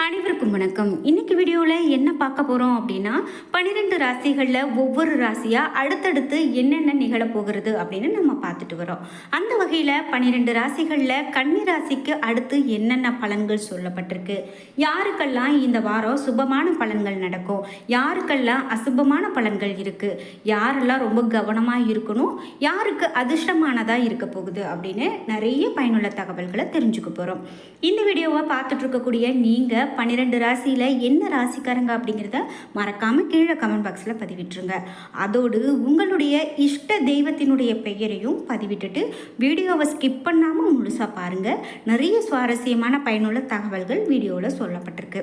அனைவருக்கும் வணக்கம். இன்னைக்கு வீடியோவில் என்ன பார்க்க போகிறோம் அப்படின்னா 12 ராசிகளில் ஒவ்வொரு ராசியாக அடுத்தடுத்து என்னென்ன நிகழப்போகிறது அப்படின்னு நம்ம பார்த்துட்டு வரோம். அந்த வகையில் 12 ராசிகளில் கன்னி ராசிக்கு அடுத்து என்னென்ன பலன்கள் சொல்லப்பட்டிருக்கு, யாருக்கெல்லாம் இந்த வாரம் சுபமான பலன்கள் நடக்கும், யாருக்கெல்லாம் அசுபமான பலன்கள் இருக்குது, யாரெல்லாம் ரொம்ப கவனமாக இருக்கணும், யாருக்கு அதிர்ஷ்டமானதாக இருக்க போகுது அப்படின்னு நிறைய பயனுள்ள தகவல்களை தெரிஞ்சுக்க போகிறோம். இந்த வீடியோவை பார்த்துட்டு இருக்கக்கூடிய நீங்கள் 12 ராசியில் என்ன ராசிக்காரங்க அப்படிங்கிறத மறக்காமல் கீழே கமெண்ட் பாக்ஸில் பதிவிட்டுருங்க. அதோடு உங்களுடைய இஷ்ட தெய்வத்தினுடைய பெயரையும் பதிவிட்டுட்டு வீடியோவை ஸ்கிப் பண்ணாமல் முழுசாக பாருங்கள். நிறைய சுவாரஸ்யமான பயனுள்ள தகவல்கள் வீடியோவில் சொல்லப்பட்டிருக்கு.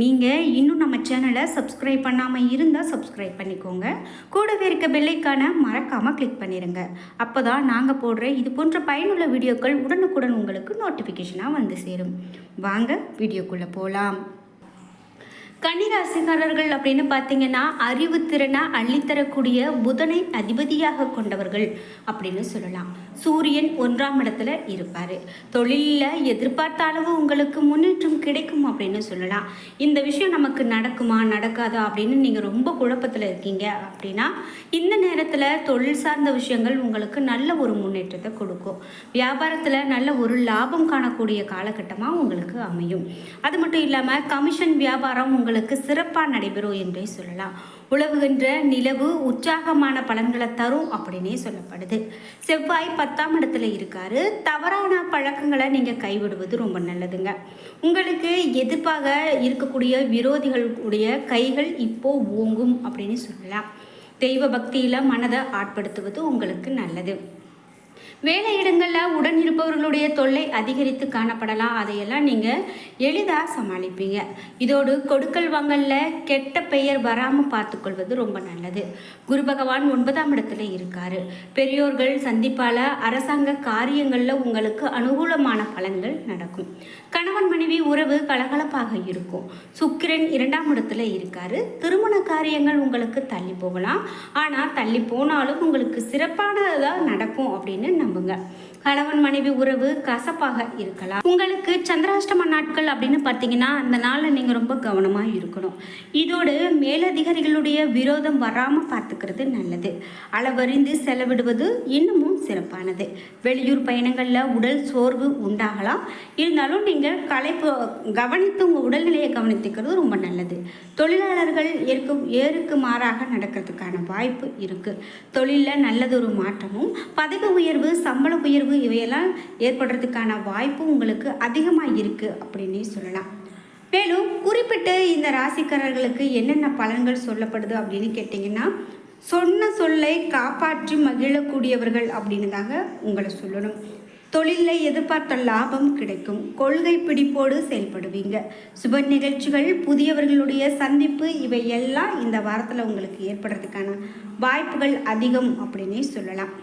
நீங்கள் இன்னும் நம்ம சேனலை சப்ஸ்கிரைப் பண்ணாமல் இருந்தால் சப்ஸ்கிரைப் பண்ணிக்கோங்க. கூடவே இருக்க பெல்லைக்கான மறக்காமல் கிளிக் பண்ணிடுங்க. அப்போ தான் நாங்கள் போடுற இது போன்ற பயனுள்ள வீடியோக்கள் உடனுக்குடன் உங்களுக்கு நோட்டிஃபிகேஷனாக வந்து சேரும். வாங்க வீடியோக்குள்ளே போகலாம். கன்னிராசிக்காரர்கள் அப்படின்னு பார்த்தீங்கன்னா அறிவுத்திறனை அள்ளித்தரக்கூடிய புதனை அதிபதியாக கொண்டவர்கள் அப்படின்னு சொல்லலாம். சூரியன் 1ஆம் இடத்துல இருப்பார். தொழிலில் எதிர்பார்த்த அளவு உங்களுக்கு முன்னேற்றம் கிடைக்கும் அப்படின்னு சொல்லலாம். இந்த விஷயம் நமக்கு நடக்குமா நடக்காதா அப்படின்னு நீங்கள் ரொம்ப குழப்பத்தில் இருக்கீங்க அப்படின்னா இந்த நேரத்தில் தொழில் சார்ந்த விஷயங்கள் உங்களுக்கு நல்ல ஒரு முன்னேற்றத்தை கொடுக்கும். வியாபாரத்தில் நல்ல ஒரு லாபம் காணக்கூடிய காலகட்டமாக உங்களுக்கு அமையும். அது மட்டும் இல்லாமல் கமிஷன் வியாபாரம் உங்களுக்கு சிறப்பாக நடைபெறும் என்றே சொல்லலாம். உழவுகின்ற நிலவு உற்சாகமான பலன்களை தரும் அப்படின்னே சொல்லப்படுது. செவ்வாய் 10ஆம் இடத்துல இருக்காரு. தவறான பழக்கங்களை நீங்கள் கைவிடுவது ரொம்ப நல்லதுங்க. உங்களுக்கு எதிர்ப்பாக இருக்கக்கூடிய விரோதிகளுடைய கைகள் இப்போ ஓங்கும் அப்படின்னு சொல்லலாம். தெய்வ பக்தியில் மனதை ஆட்படுத்துவது உங்களுக்கு நல்லது. வேலை இடங்களில் உடன் இருப்பவர்களுடைய தொல்லை அதிகரித்து காணப்படலாம். அதையெல்லாம் நீங்கள் எளிதாக சமாளிப்பீங்க. இதோடு கொடுக்கல் வாங்கலில் கெட்ட பெயர் வராமல் பார்த்துக்கொள்வது ரொம்ப நல்லது. குரு பகவான் 9ஆம் இடத்துல இருக்காரு. பெரியோர்கள் சந்திப்பால் அரசாங்க காரியங்களில் உங்களுக்கு அனுகூலமான பலன்கள் நடக்கும். கணவன் மனைவி உறவு கலகலப்பாக இருக்கும். சுக்கிரன் 2ஆம் இடத்துல இருக்காரு. திருமண காரியங்கள் உங்களுக்கு தள்ளி போகலாம். ஆனால் தள்ளி போனாலும் உங்களுக்கு சிறப்பானதாக நடக்கும் அப்படின்னு நம்புங்க. கணவன் மனைவி உறவு கசப்பாக இருக்கலாம். உங்களுக்கு சந்திராஷ்டம நாட்கள் அப்படின்னு பார்த்தீங்கன்னா அந்த நாளில் நீங்கள் ரொம்ப கவனமாக இருக்கணும். இதோடு மேலதிகாரிகளுடைய விரோதம் வராமல் பார்த்துக்கிறது நல்லது. அளவறிந்து செலவிடுவது இன்னமும் சிறப்பானது. வெளியூர் பயணங்களில் உடல் சோர்வு உண்டாகலாம். இருந்தாலும் நீங்கள் கவனித்து உங்கள் உடல்நிலையை கவனித்துக்கிறது ரொம்ப நல்லது. தொழிலாளர்கள் ஏருக்கு மாறாக நடக்கிறதுக்கான வாய்ப்பு இருக்குது. தொழிலில் நல்லதொரு மாற்றமும் பதவி உயர்வு சம்பள உயர்வு இவையெல்லாம் ஏற்படுறதுக்கான வாய்ப்பு உங்களுக்கு அதிகமாக இருக்குது அப்படின்னே சொல்லலாம். மேலும் குறிப்பிட்ட இந்த ராசிக்காரர்களுக்கு என்னென்ன பலன்கள் சொல்லப்படுது அப்படின்னு கேட்டிங்கன்னா சொன்ன சொல்லை காப்பாற்றி மகிழக்கூடியவர்கள் அப்படின்னதாக உங்களை சொல்லணும். தொழிலில் எதிர்பார்த்த லாபம் கிடைக்கும். கொள்கை பிடிப்போடு செயல்படுவீங்க. சுப நிகழ்ச்சிகள் புதியவர்களுடைய சந்திப்பு இவையெல்லாம் இந்த வாரத்தில் உங்களுக்கு ஏற்படுறதுக்கான வாய்ப்புகள் அதிகம் அப்படின்னே சொல்லலாம்.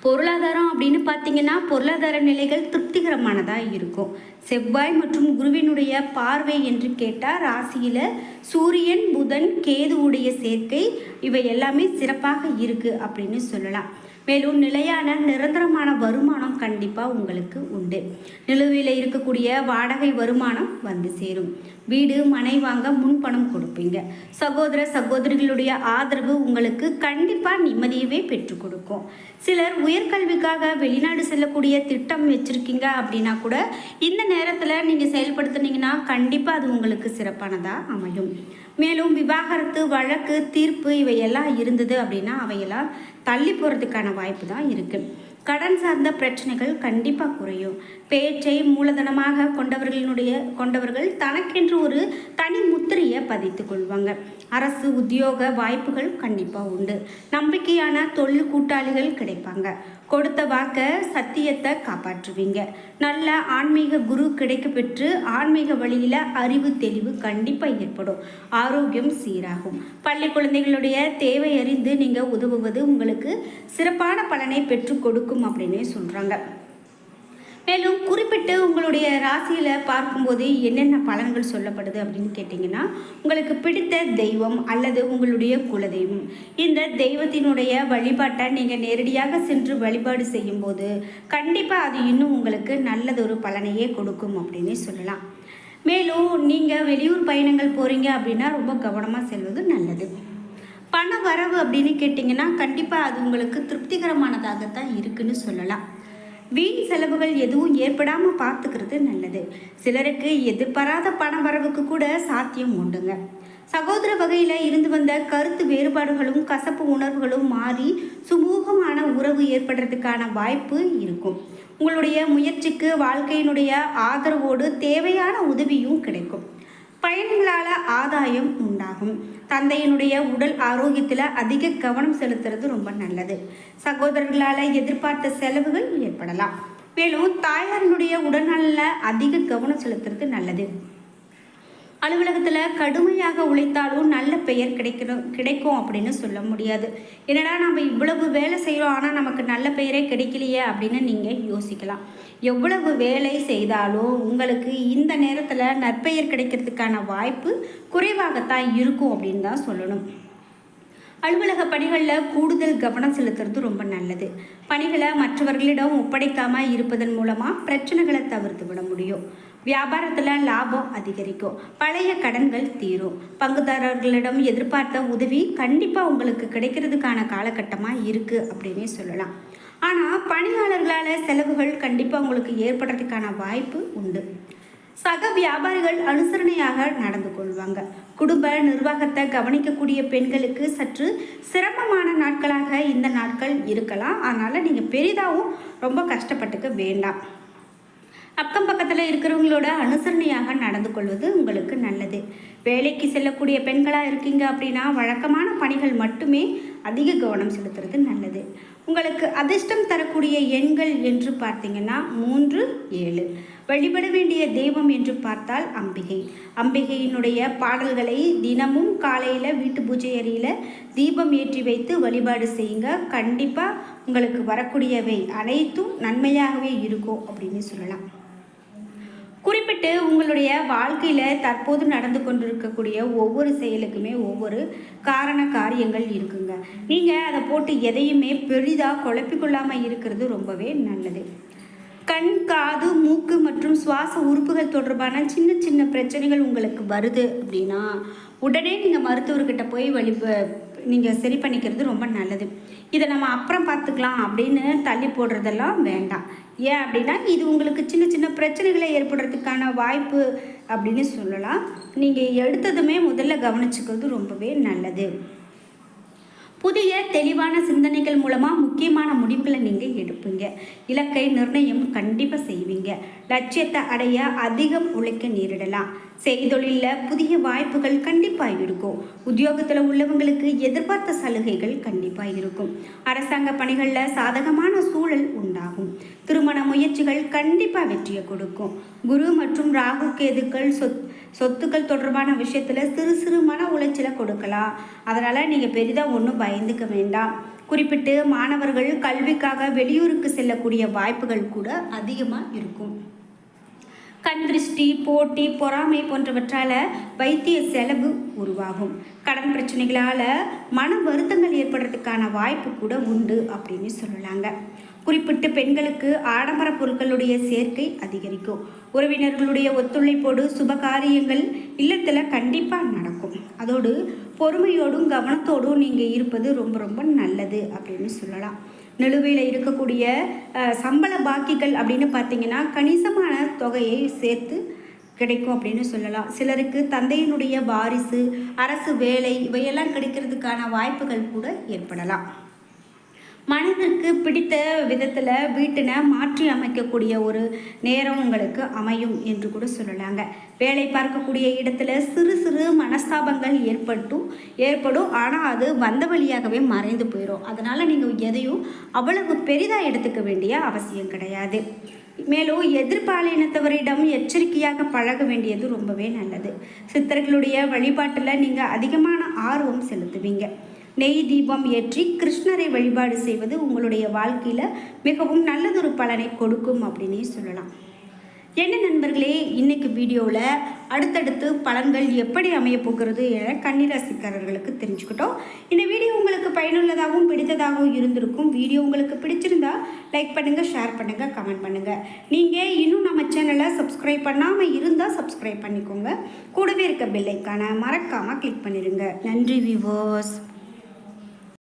பொருளாதாரம் அப்படின்னு பார்த்தீங்கன்னா பொருளாதார நிலைகள் திருப்திகரமானதாக இருக்கும். செவ்வாய் மற்றும் குருவினுடைய பார்வை என்று கேட்டால் ராசியில் சூரியன் புதன் கேதுவுடைய சேர்க்கை இவை எல்லாமே சிறப்பாக இருக்குது அப்படின்னு சொல்லலாம். மேலும் நிலையான நிரந்தரமான வருமானம் கண்டிப்பாக உங்களுக்கு உண்டு. நிலுவையில் இருக்கக்கூடிய வாடகை வருமானம் வந்து சேரும். வீடு மனை வாங்க முன்பணம் கொடுப்பீங்க. சகோதர சகோதரிகளுடைய ஆதரவு உங்களுக்கு கண்டிப்பாக நிம்மதியவே பெற்றுக் கொடுக்கும். சிலர் உயர்கல்விக்காக வெளிநாடு செல்லக்கூடிய திட்டம் வச்சுருக்கீங்க அப்படின்னா கூட இந்த நேரத்தில் நீங்கள் செயல்படுத்துனீங்கன்னா கண்டிப்பாக அது உங்களுக்கு சிறப்பானதாக அமையும். மேலும் விவாகரத்து வழக்கு தீர்ப்பு இவையெல்லாம் இருந்தது அப்படின்னா அவையெல்லாம் தள்ளி போகிறதுக்கான வாய்ப்பு தான் இருக்குது. கடன் சார்ந்த பிரச்சனைகள் கண்டிப்பாக குறையும். பேச்சை மூலதனமாக கொண்டவர்கள் தனக்கென்று ஒரு தனி முத்திரையை பதித்து கொள்வாங்க. அரசு உத்தியோக வாய்ப்புகள் கண்டிப்பாக உண்டு. நம்பிக்கையான தொழில் கூட்டாளிகள் கிடைப்பாங்க. கொடுத்த வாக்க சத்தியத்தை காப்பாற்றுவீங்க. நல்ல ஆன்மீக குரு கிடைக்க பெற்று ஆன்மீக வழியில் அறிவு தெளிவு கண்டிப்பாக ஏற்படும். ஆரோக்கியம் சீராகும். பள்ளி குழந்தைகளுடைய தேவை அறிந்து நீங்கள் உதவுவது உங்களுக்கு சிறப்பான பலனை பெற்றுக் கொடுக்கும் அப்படின்னே சொல்கிறாங்க. மேலும் குறிப்பிட்டு உங்களுடைய ராசியில் பார்க்கும்போது என்னென்ன பலன்கள் சொல்லப்படுது அப்படின்னு கேட்டிங்கன்னா உங்களுக்கு பிடித்த தெய்வம் அல்லது உங்களுடைய குலதெய்வம், இந்த தெய்வத்தினுடைய வழிபாட்டை நீங்கள் நேரடியாக சென்று வழிபாடு செய்யும்போது கண்டிப்பாக அது இன்னும் உங்களுக்கு நல்லதொரு பலனையே கொடுக்கும் அப்படின்னே சொல்லலாம். மேலும் நீங்கள் வெளியூர் பயணங்கள் போகிறீங்க அப்படின்னா ரொம்ப கவனமாக செல்வது நல்லது. பண வரவு அப்படின்னு கேட்டிங்கன்னா கண்டிப்பாக அது உங்களுக்கு திருப்திகரமானதாகத்தான் இருக்குன்னு சொல்லலாம். வீண் செலவுகள் எதுவும் ஏற்படாமல் பார்த்துக்கிறது நல்லது. சிலருக்கு எதிர்பாராத பண வரவுக்கு கூட சாத்தியம் உண்டுங்க. சகோதர வகையில் இருந்து வந்த கருத்து வேறுபாடுகளும் கசப்பு உணர்வுகளும் மாறி சுமூகமான உறவு ஏற்படுறதுக்கான வாய்ப்பு இருக்கும். உங்களுடைய முயற்சிக்கு வாழ்க்கையினுடைய ஆதரவோடு தேவையான உதவியும் கிடைக்கும். பயணங்களால் ஆதாயம் உண்டாகும். தந்தையினுடைய உடல் ஆரோக்கியத்தில் அதிக கவனம் செலுத்துறது ரொம்ப நல்லது. சகோதரர்களால் எதிர்பார்த்த செலவுகள் ஏற்படலாம். மேலும் தாயாரினுடைய உடல்நலில் அதிக கவனம் செலுத்துறது நல்லது. அலுவலகத்தில் கடுமையாக உழைத்தாலும் நல்ல பெயர் கிடைக்கும் அப்படின்னு சொல்ல முடியாது. என்னடா நம்ம இவ்வளவு வேலை செய்கிறோம் ஆனால் நமக்கு நல்ல பெயரே கிடைக்கலையே அப்படின்னு நீங்கள் யோசிக்கலாம். எவ்வளவு வேலை செய்தாலும் உங்களுக்கு இந்த நேரத்தில் நற்பெயர் கிடைக்கிறதுக்கான வாய்ப்பு குறைவாகத்தான் இருக்கும் அப்படின்னு தான் சொல்லணும். அலுவலக பணிகளில் கூடுதல் கவனம் செலுத்துறது ரொம்ப நல்லது. பணிகளை மற்றவர்களிடம் ஒப்படைக்காமல் இருப்பதன் மூலமாக பிரச்சனைகளை தவிர்த்து விட முடியும். வியாபாரத்தில் லாபம் அதிகரிக்கும். பழைய கடன்கள் தீரும். பங்குதாரர்களிடம் எதிர்பார்த்த உதவி கண்டிப்பாக உங்களுக்கு கிடைக்கிறதுக்கான காலகட்டமாக இருக்குது அப்படின்னே சொல்லலாம். ஆனால் பணியாளர்களால் செலவுகள் கண்டிப்பாக உங்களுக்கு ஏற்படுறதுக்கான வாய்ப்பு உண்டு. சக வியாபாரிகள் அனுசரணையாக நடந்து கொள்வாங்க. குடும்ப நிர்வாகத்தை கவனிக்கக்கூடிய பெண்களுக்கு சற்று சிரமமான நாட்களாக இந்த நாட்கள் இருக்கலாம். அதனால் நீங்கள் பெரிதாகவும் ரொம்ப கஷ்டப்பட்டுக்க வேண்டாம். அக்கம் பக்கத்தில் இருக்கிறவங்களோட அனுசரணையாக நடந்து கொள்வது உங்களுக்கு நல்லது. வேலைக்கு செல்லக்கூடிய பெண்களாக இருக்கீங்க அப்படின்னா வழக்கமான பணிகள் மட்டுமே அதிக கவனம் செலுத்துறது நல்லது. உங்களுக்கு அதிர்ஷ்டம் தரக்கூடிய எண்கள் என்று பார்த்தீங்கன்னா 3, 7. வழிபட வேண்டிய தெய்வம் என்று பார்த்தால் அம்பிகை. அம்பிகையினுடைய பாடல்களை தினமும் காலையில் வீட்டு பூஜை அறையில் தீபம் ஏற்றி வைத்து வழிபாடு செய்யுங்க. கண்டிப்பாக உங்களுக்கு வரக்கூடியவை அனைத்தும் நன்மையாகவே இருக்கும் அப்படின்னு சொல்லலாம். குறிப்பிட்டு உங்களுடைய வாழ்க்கையில் தற்போது நடந்து கொண்டிருக்கக்கூடிய ஒவ்வொரு செயலுக்குமே ஒவ்வொரு காரியங்கள் இருக்குங்க. நீங்கள் அதை போட்டு எதையுமே பெரிதாக குழப்பிக்கொள்ளாமல் இருக்கிறது ரொம்பவே நல்லது. கண், காது, மூக்கு மற்றும் சுவாச உறுப்புகள் தொடர்பான சின்ன சின்ன பிரச்சனைகள் உங்களுக்கு வருது அப்படின்னா உடனே நீங்கள் மருத்துவர்கிட்ட போய் நீங்கள் சரி பண்ணிக்கிறது ரொம்ப நல்லது. இதை நம்ம அப்புறம் பார்த்துக்கலாம் அப்படின்னு தள்ளி போடுறதெல்லாம் வேண்டாம். ஏன் அப்படின்னா இது உங்களுக்கு சின்ன சின்ன பிரச்சனைகளை ஏற்படுறதுக்கான வாய்ப்பு அப்படின்னு சொல்லலாம். நீங்கள் எடுத்ததுமே முதல்ல கவனிச்சுக்கிறது ரொம்பவே நல்லது. புதிய தெளிவான சிந்தனைகள் மூலமாக முக்கியமான முடிவுகளை நீங்கள் எடுப்பீங்க. இலக்கை நிர்ணயம் கண்டிப்பாக செய்வீங்க. லட்சியத்தை அடைய அதிகம் உழைக்க நேரிடலாம். செய்தொழிலில் புதிய வாய்ப்புகள் கண்டிப்பாக இருக்கும். உத்தியோகத்தில் உள்ளவங்களுக்கு எதிர்பார்த்த சலுகைகள் கண்டிப்பாக இருக்கும். அரசாங்க பணிகளில் சாதகமான சூழல் உண்டாகும். திருமண முயற்சிகள் கண்டிப்பாக வெற்றியை கொடுக்கும். குரு மற்றும் ராகு கேதுக்கள் சொத்துக்கள் தொடர்பான விஷயத்தில் சிறு சிறு மன உளைச்சலை கொடுக்கலாம். அதனால் நீங்கள் பெரிதாக ஒன்றும் பயந்துக்க வேண்டாம். குறிப்பிட்டு மாணவர்கள் கல்விக்காக வெளியூருக்கு செல்லக்கூடிய வாய்ப்புகள் கூட அதிகமாக இருக்கும். கண் திருஷ்டி, போட்டி, பொறாமை போன்றவற்றால் வைத்திய செலவு உருவாகும். கடன் பிரச்சனைகளால் மன வருத்தங்கள் ஏற்படுறதுக்கான வாய்ப்பு கூட உண்டு அப்படின்னு சொல்லலாங்க. குறிப்பிட்டு பெண்களுக்கு ஆடம்பர பொருட்களுடைய சேர்க்கை அதிகரிக்கும். உறவினர்களுடைய ஒத்துழைப்போடு சுப காரியங்கள் இல்லத்தில் கண்டிப்பாக நடக்கும். அதோடு பொறுமையோடும் கவனத்தோடும் நீங்கள் இருப்பது ரொம்ப ரொம்ப நல்லது அப்படின்னு சொல்லலாம். நிலுவையில் இருக்கக்கூடிய சம்பள பாக்கிகள் அப்படின்னு பார்த்தீங்கன்னா கணிசமான தொகையை சேர்த்து கிடைக்கும் அப்படின்னு சொல்லலாம். சிலருக்கு தந்தையினுடைய வாரிசு, அரசு வேலை இவையெல்லாம் கிடைக்கிறதுக்கான வாய்ப்புகள் கூட ஏற்படலாம். மனதிற்கு பிடித்த விதத்தில் வீட்டினை மாற்றி அமைக்கக்கூடிய ஒரு நேரம் உங்களுக்கு அமையும் என்று கூட சொல்லலாங்க. வேலை பார்க்கக்கூடிய இடத்துல சிறு சிறு மனஸ்தாபங்கள் ஏற்படும். ஆனால் அது வந்த வழியாகவே மறைந்து போயிடும். அதனால் நீங்கள் எதையும் அவ்வளவு பெரிதாக எடுத்துக்க வேண்டிய அவசியம் கிடையாது. மேலும் எதிர்பாலினத்தவரிடம் எச்சரிக்கையாக பழக வேண்டியது ரொம்பவே நல்லது. சித்தர்களுடைய வழிபாட்டில் நீங்கள் அதிகமான ஆர்வம் செலுத்துவீங்க. நெய் தீபம் ஏற்றி கிருஷ்ணரை வழிபாடு செய்வது உங்களுடைய வாழ்க்கையில் மிகவும் நல்லதொரு பலனை கொடுக்கும் அப்படின்னே சொல்லலாம். என்ன நண்பர்களே, இன்னைக்கு வீடியோவில் அடுத்தடுத்து பலன்கள் எப்படி அமைய போகிறது என கன்னிராசிக்காரர்களுக்கு தெரிஞ்சுக்கிட்டோம். இந்த வீடியோ உங்களுக்கு பயனுள்ளதாகவும் பிடித்ததாகவும் இருந்திருக்கும். வீடியோ உங்களுக்கு பிடிச்சிருந்தா லைக் பண்ணுங்கள், ஷேர் பண்ணுங்கள், கமெண்ட் பண்ணுங்கள். நீங்கள் இன்னும் நம்ம சேனலை சப்ஸ்கிரைப் பண்ணாமல் இருந்தால் சப்ஸ்கிரைப் பண்ணிக்கோங்க. கூடவே இருக்க பெல் ஐக்கானை மறக்காமல் கிளிக் பண்ணிடுங்க. நன்றி வியூவர்ஸ்.